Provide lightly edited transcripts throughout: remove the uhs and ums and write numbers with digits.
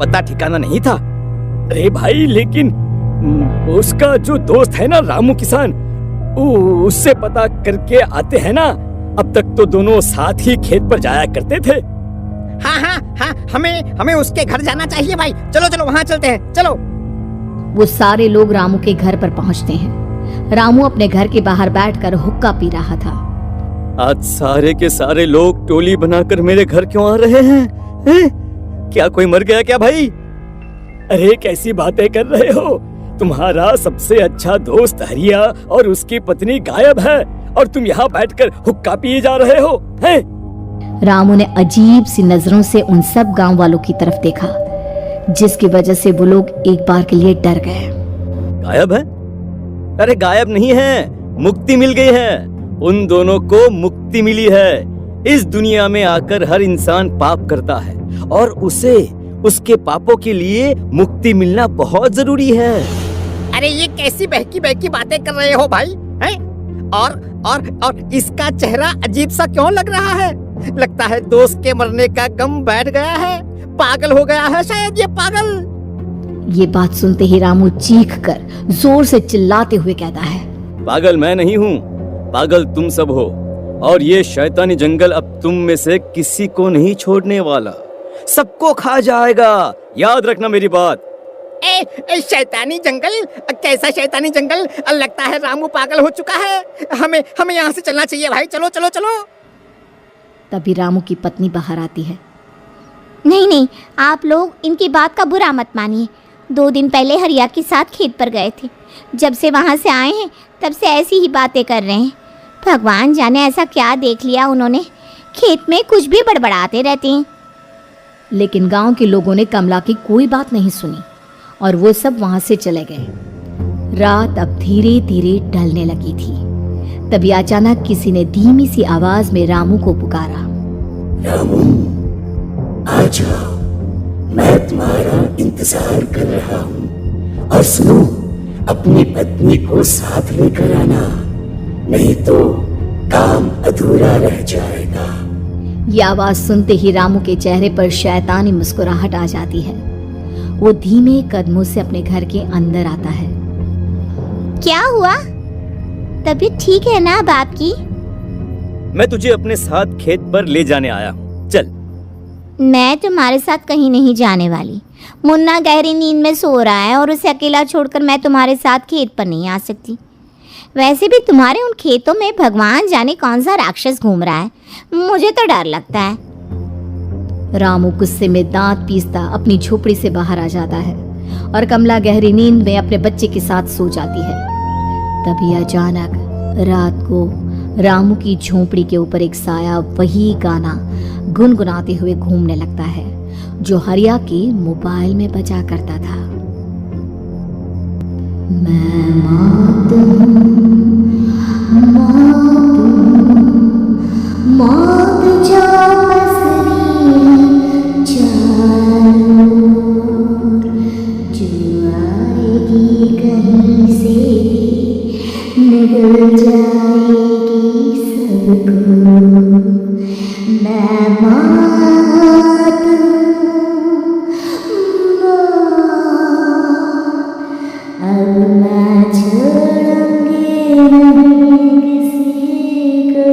पता ठिकाना नहीं था। अरे भाई, लेकिन उसका जो दोस्त है ना रामू किसान, उससे पता करके आते हैं ना। अब तक तो दोनों साथ ही खेत पर जाया करते थे। हाँ, हमें उसके घर जाना चाहिए भाई। चलो वहाँ चलते हैं, चलो। वो सारे लोग रामू के घर पर पहुँचते हैं। रामू अपने घर के बाहर बैठकर हुक्का पी रहा था। आज सारे के सारे लोग टोली बनाकर मेरे घर क्यों आ रहे हैं? क्या कोई मर गया क्या भाई? अरे कैसी बातें कर रहे हो? तुम्हारा सबसे अच्छा दोस्त हरिया और उसकी पत्नी गायब है और तुम यहाँ बैठकर हुक्का पिए जा रहे हो हैं? रामू ने अजीब सी नजरों से उन सब गांव वालों की तरफ देखा, जिसकी वजह से वो लोग एक बार के लिए डर गए। गायब है? अरे गायब नहीं है, मुक्ति मिल गई है। उन दोनों को मुक्ति मिली है। इस दुनिया में आकर हर इंसान पाप करता है और उसे उसके पापों के लिए मुक्ति मिलना बहुत जरूरी है। अरे ये कैसी बहकी बातें कर रहे हो भाई, हैं? और इसका चेहरा अजीब सा क्यों लग रहा है? लगता है दोस्त के मरने का गम बैठ गया है। पागल हो गया है शायद ये पागल। ये बात सुनते ही रामू चीख कर जोर से चिल्लाते हुए कहता है, पागल मैं नहीं हूँ, पागल तुम सब हो। और ये शैतानी जंगल अब तुम में से किसी को नहीं छोड़ने वाला, सबको खा जाएगा। याद रखना मेरी बात। ए शैतानी जंगल? कैसा शैतानी जंगल? लगता है रामू पागल हो चुका है। हमें यहाँ से चलना चाहिए भाई। चलो। तभी रामू की पत्नी बाहर आती है। नहीं, आप लोग इनकी बात का बुरा मत मानिए। 2 दिन पहले हरिया के साथ खेत पर गए थे। जब से वहाँ से आए हैं तब से ऐसी ही बातें कर रहे हैं। भगवान जाने ऐसा क्या देख लिया उन्होंने, खेत में कुछ भी बड़बड़ाते रहते हैं। लेकिन गांव के लोगों ने कमला की कोई बात नहीं सुनी और वो सब वहां से चले गए। रात अब धीरे धीरे ढलने लगी थी। तभी अचानक किसी ने धीमी सी आवाज में रामू को पुकारा। रामू, आ जाओ, मैं तुम्हारा इंतजार कर रहा हूँ। और सुनो, अपनी पत्नी को साथ लेकर आना, नहीं तो काम अधूरा रह जाएगा। ये आवाज सुनते ही रामू के चेहरे पर शैतानी मुस्कुराहट आ जाती है। वो धीमे कदमों से अपने घर के अंदर आता है। क्या हुआ? तबीयत ठीक है ना अब आपकी? मैं तुझे अपने साथ खेत पर ले जाने आया हूँ, चल। मैं तुम्हारे साथ कहीं नहीं जाने वाली। मुन्ना गहरी नींद में सो रहा है और उसे अकेला छोड़कर मैं तुम्हारे साथ खेत पर नहीं आ सकती। वैसे भी तुम्हारे उन खेतों में भगवान जाने कौन सा राक्षस घूम रहा है, मुझे तो डर लगता है। रामू गुस्से में दांत पीसता अपनी झोपड़ी से बाहर आ जाता है और कमला गहरी नींद में अपने बच्चे के साथ सो जाती है। तभी अचानक रात को रामू की झोपड़ी के ऊपर एक साया वही गाना गुनगुनाते हुए घूमने लगता है जो हरिया के मोबाइल में बजा करता था। मैं मौत जो निकल जाएगी सबको, मैं मौत अब मैं छोड़ूंगी नहीं किसी को।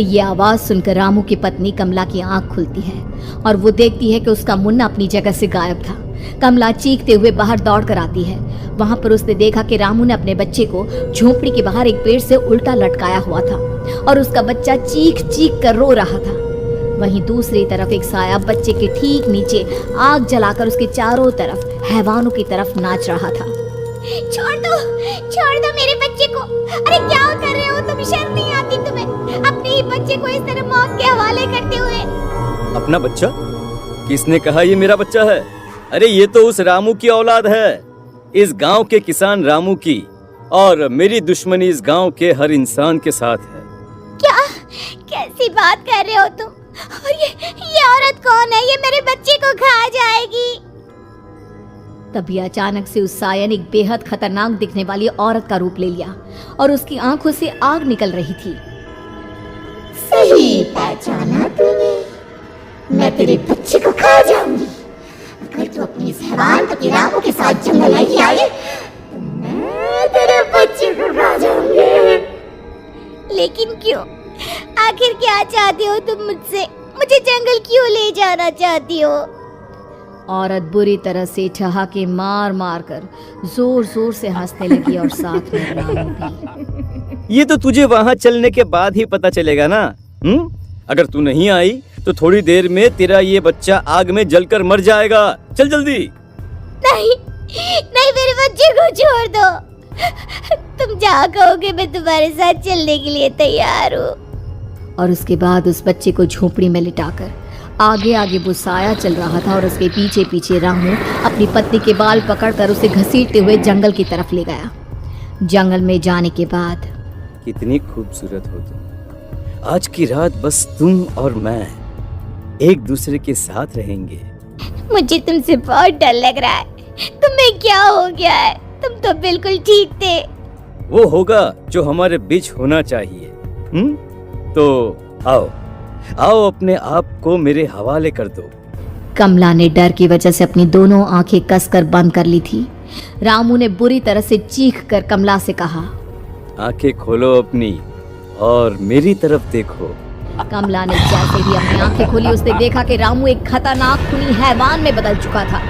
ये आवाज सुनकर रामू की पत्नी कमला की आंख खुलती है और वो देखती है कि उसका मुन्ना अपनी जगह से गायब था। कमला चीखते हुए बाहर दौड़ कर आती है। वहां पर उसने देखा कि रामू ने अपने बच्चे को झोपड़ी के बाहर एक पेड़ से उल्टा लटकाया हुआ था और उसका बच्चा चीख चीख कर रो रहा था। वहीं दूसरी तरफ एक साया बच्चे के ठीक नीचे आग जलाकर उसके चारों तरफ हैवानों की तरफ नाच रहा था। छोड़ दो मेरे बच्चे को। अरे क्या कर रहे हो तुम? शर्म नहीं आती तुम्हें? अपने ही बच्चे को इस तरह मौत के हवाले करते हुए। अपना बच्चा? किसने कहा ये मेरा बच्चा है? अरे ये तो उस रामू की औलाद है, इस गांव के किसान रामू की। और मेरी दुश्मनी इस गांव के हर इंसान के साथ है। क्या? कैसी बात कर रहे हो तुम? और ये औरत कौन है? ये मेरे बच्चे को खा जाएगी। तभी अचानक से उस साया ने एक बेहद खतरनाक दिखने वाली औरत का रूप ले लिया और उसकी आंखों से आग निकल रही थी। सही पहचाना तूने, मैं तेरे बच्चे को खा जाऊंगी। अगर तू अपनी इस हैवान पति रामू के साथ जंगल नहीं आई तो मैं तेरे बच्चे को खा जाऊंगी। लेकिन क्यों? आखिर क्या चाहते हो तुम मुझसे? मुझे जंगल क्यों ले जाना चाहती हो? औरत बुरी तरह से ठहाके मार मार कर जोर जोर से हंसने लगी और साथ में रामू भी। ये तो तुझे वहाँ चलने के बाद ही पता चलेगा ना। अगर तू नहीं आई तो थोड़ी देर में तेरा ये बच्चा आग में जलकर मर जाएगा। चल जल्दी। नहीं नहीं, मेरे बच्चे को छोड़ दो। तुम जहाँ कहोगे मैं तुम्हारे साथ चलने के लिए तैयार हूँ। और उसके बाद उस बच्चे को झोपड़ी में लिटाकर आगे आगे वो साया चल रहा था और उसके पीछे पीछे रामू अपनी पत्नी के बाल पकड़कर उसे घसीटते हुए जंगल की तरफ ले गया। जंगल में जाने के बाद, कितनी खूबसूरत हो तुम। आज की रात बस तुम और मैं एक दूसरे के साथ रहेंगे। मुझे तुमसे बहुत डर लग रहा है। तुम्हें क्या हो गया है? तुम तो बिल्कुल ठीक थे। वो होगा जो हमारे बीच होना चाहिए। तो आओ आओ, अपने आप को मेरे हवाले कर दो। कमला ने डर की वजह से अपनी दोनों आंखें कसकर बंद कर ली थी। रामू ने बुरी तरह से चीख कर कमला से कहा, आंखें खोलो अपनी और मेरी तरफ देखो। कमला ने जैसे ही अपनी आंखें खोली उसने देखा कि रामू एक खतरनाक खूनी हैवान में बदल चुका था।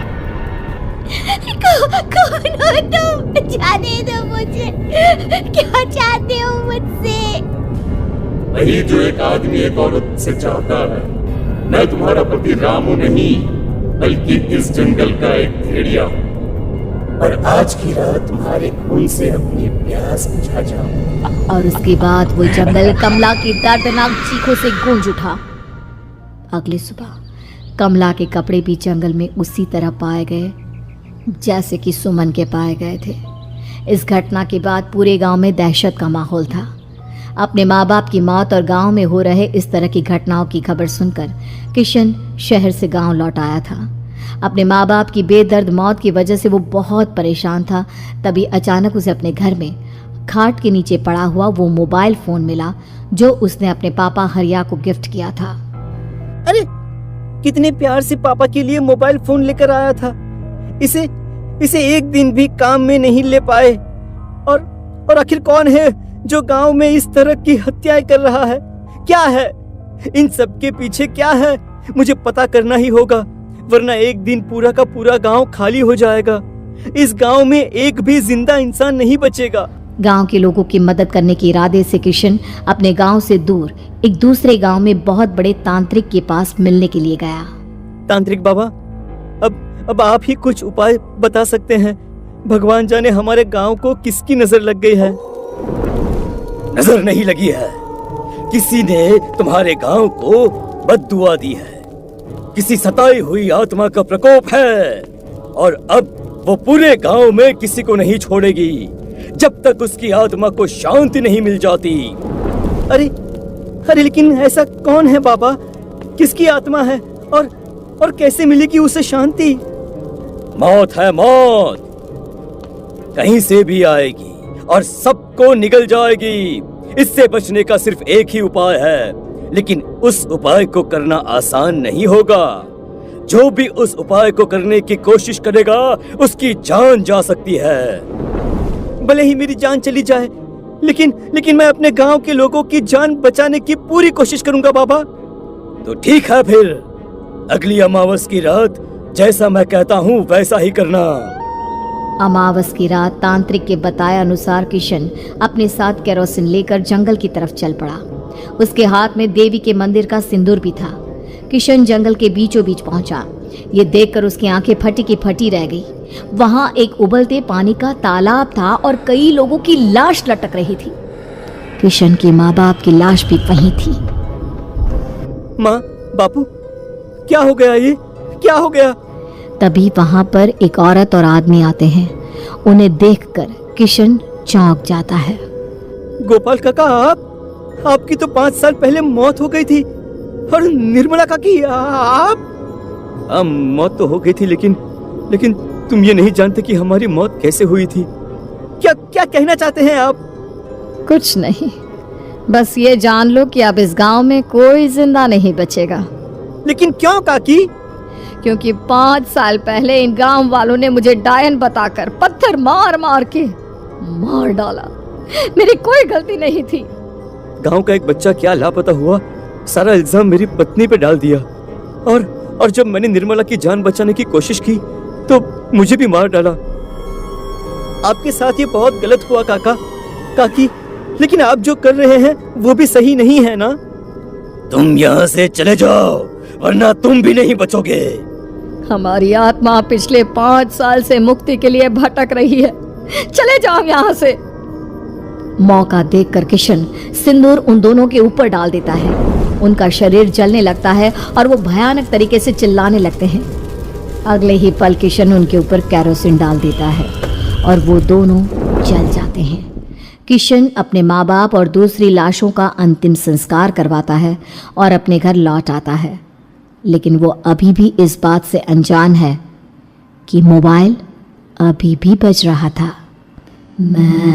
कौन हो तुम? जाने दो मुझे। क्या चाहते हो मुझसे? वही जो एक आदमी एक औरत से चाहता है। मैं तुम्हारा पति रामू नहीं, बल्कि इस जंगल का एक भेड़िया हूँ, और आज की रात तुम्हारे खून से अपनी प्यास बुझा जाऊं। और उसके बाद वो जंगल कमला की दर्दनाक चीखों से गूंज उठा। अगली सुबह कमला के कपड़े भी जंगल में उसी तरह पाए गए जैसे कि सुमन के पाए गए थे। इस घटना के बाद पूरे गांव में दहशत का माहौल था। अपने माँ बाप की मौत और गांव में हो रहे इस तरह की घटनाओं की खबर सुनकर किशन शहर से गांव लौट आया था। अपने माँ बाप की बेदर्द मौत की वजह से वो बहुत परेशान था। तभी अचानक उसे अपने घर में खाट के नीचे पड़ा हुआ वो मोबाइल फोन मिला जो उसने अपने पापा हरिया को गिफ्ट किया था। अरे कितने प्यार से पापा के लिए मोबाइल फोन लेकर आया था। इसे एक दिन भी काम में नहीं ले पाए। और आखिर कौन है जो गांव में इस तरह की हत्याएं कर रहा है? क्या है इन सब के पीछे? क्या है? मुझे पता करना ही होगा, वरना एक दिन पूरा का पूरा गांव खाली हो जाएगा। इस गांव में एक भी जिंदा इंसान नहीं बचेगा। गांव के लोगों की मदद करने के इरादे से किशन अपने गांव से दूर एक दूसरे गांव में बहुत बड़े तांत्रिक के पास मिलने के लिए गया। तांत्रिक बाबा, अब आप ही कुछ उपाय बता सकते हैं। भगवान जाने हमारे गांव को किसकी नजर लग गई है। नजर नहीं लगी है, किसी ने तुम्हारे गांव को बद्दुआ दी है। किसी सताई हुई आत्मा का प्रकोप है और अब वो पूरे गांव में किसी को नहीं छोड़ेगी जब तक उसकी आत्मा को शांति नहीं मिल जाती। अरे लेकिन ऐसा कौन है बाबा? किसकी आत्मा है और कैसे मिलेगी उसे शांति? मौत है, मौत कहीं से भी आएगी और सबको निगल जाएगी। इससे बचने का सिर्फ एक ही उपाय है, लेकिन उस उपाय को करना आसान नहीं होगा। जो भी उस उपाय को करने की कोशिश करेगा उसकी जान जा सकती है। भले ही मेरी जान चली जाए, लेकिन मैं अपने गांव के लोगों की जान बचाने की पूरी कोशिश करूंगा बाबा। तो ठीक है, फिर अगली अमावस की रात जैसा मैं कहता हूँ वैसा ही करना। अमावस की रात तांत्रिक के बताए अनुसार किशन अपने साथ केरोसिन लेकर जंगल की तरफ चल पड़ा। उसके हाथ में देवी के मंदिर का सिंदूर भी था। किशन जंगल के बीचों बीच पहुंचा। ये देखकर उसकी आंखें फटी की फटी रह गई। वहां एक उबलते पानी का तालाब था और कई लोगों की लाश लटक रही थी। किशन के माँ बाप की लाश भी वहीं थी। माँ, बापू, क्या हो गया? ये क्या हो गया? तभी वहां पर एक औरत और आदमी आते हैं। उन्हें देखकर किशन चौंक जाता है। गोपाल काका, आपकी तो 5 साल पहले मौत हो गई थी। और निर्मला काकी, आप? मौत तो हो गई थी, लेकिन तुम ये नहीं जानते कि हमारी मौत कैसे हुई थी। क्या क्या कहना चाहते हैं आप? कुछ नहीं, बस ये जान लो कि अब इस गांव में कोई जिंदा नहीं बचेगा। लेकिन क्यों काकी? क्योंकि 5 साल पहले इन गांव वालों ने मुझे डायन बताकर पत्थर मार मार के मार डाला। मेरी कोई गलती नहीं थी। गांव का एक बच्चा क्या लापता हुआ, सारा इल्जाम मेरी पत्नी पे डाल दिया। और जब मैंने निर्मला की जान बचाने की कोशिश की तो मुझे भी मार डाला। आपके साथ ये बहुत गलत हुआ काकी, लेकिन आप जो कर रहे हैं वो भी सही नहीं है ना? तुम यहाँ से चले जाओ वरना तुम भी नहीं बचोगे। हमारी आत्मा पिछले 5 साल से मुक्ति के लिए भटक रही है, चले जाओ यहाँ से। मौका देखकर किशन सिंदूर उन दोनों के ऊपर डाल देता है। उनका शरीर जलने लगता है और वो भयानक तरीके से चिल्लाने लगते हैं। अगले ही पल किशन उनके ऊपर कैरोसिन डाल देता है और वो दोनों जल जाते हैं। किशन अपने माँ बाप और दूसरी लाशों का अंतिम संस्कार करवाता है और अपने घर लौट आता है, लेकिन वो अभी भी इस बात से अनजान है कि मोबाइल अभी भी बज रहा था। मैं